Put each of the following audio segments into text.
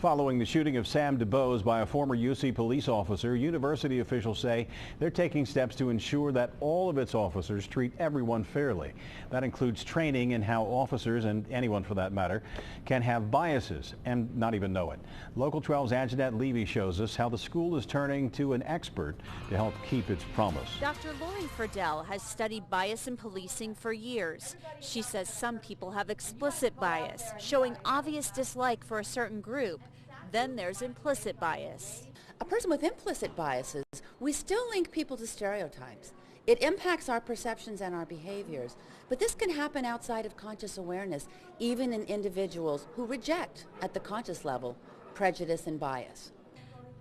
Following the shooting of Sam DuBose by a former UC police officer, university officials say they're taking steps to ensure that all of its officers treat everyone fairly. That includes training in how officers, and anyone for that matter, can have biases and not even know it. Local 12's Anjanette Levy shows us how the school is turning to an expert to help keep its promise. Dr. Lori Friedel has studied bias in policing for years. She says some people have explicit bias, showing obvious dislike for a certain group. Then there's implicit bias. A person with implicit biases, we still link people to stereotypes. It impacts our perceptions and our behaviors. But this can happen outside of conscious awareness, even in individuals who reject, at the conscious level, prejudice and bias.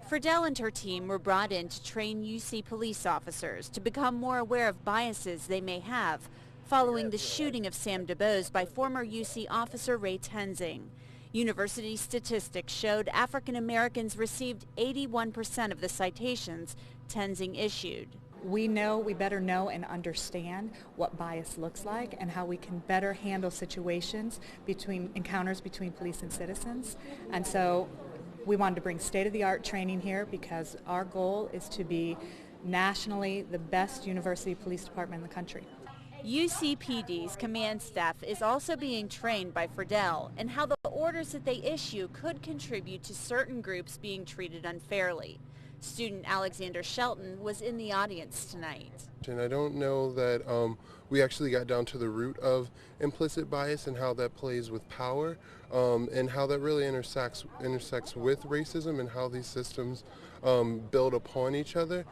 Friedel and her team were brought in to train UC police officers to become more aware of biases they may have following the shooting of Sam DuBose by former UC officer Ray Tenzing. University statistics showed African Americans received 81% of the citations Tenzing issued. We better know and understand what bias looks like and how we can better handle situations encounters between police and citizens. And so we wanted to bring state-of-the-art training here because our goal is to be nationally the best university police department in the country. UCPD's command staff is also being trained by Friedel in how the orders that they issue could contribute to certain groups being treated unfairly. Student Alexander Shelton was in the audience tonight. And I don't know that we actually got down to the root of implicit bias and how that plays with power and how that really intersects with racism and how these systems build upon each other.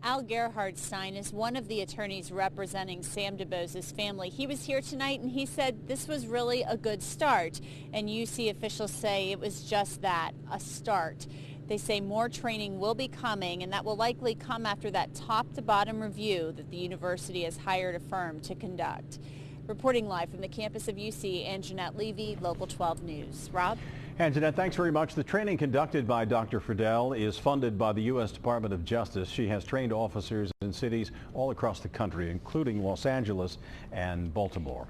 Al Gerhardstein is one of the attorneys representing Sam DuBose's family. He was here tonight and he said this was really a good start. And UC officials say it was just that, a start. They say more training will be coming, and that will likely come after that top-to-bottom review that the university has hired a firm to conduct. Reporting live from the campus of UC, Anjanette Levy, Local 12 News. Rob? Anjanette, thanks very much. The training conducted by Dr. Friedel is funded by the U.S. Department of Justice. She has trained officers in cities all across the country, including Los Angeles and Baltimore.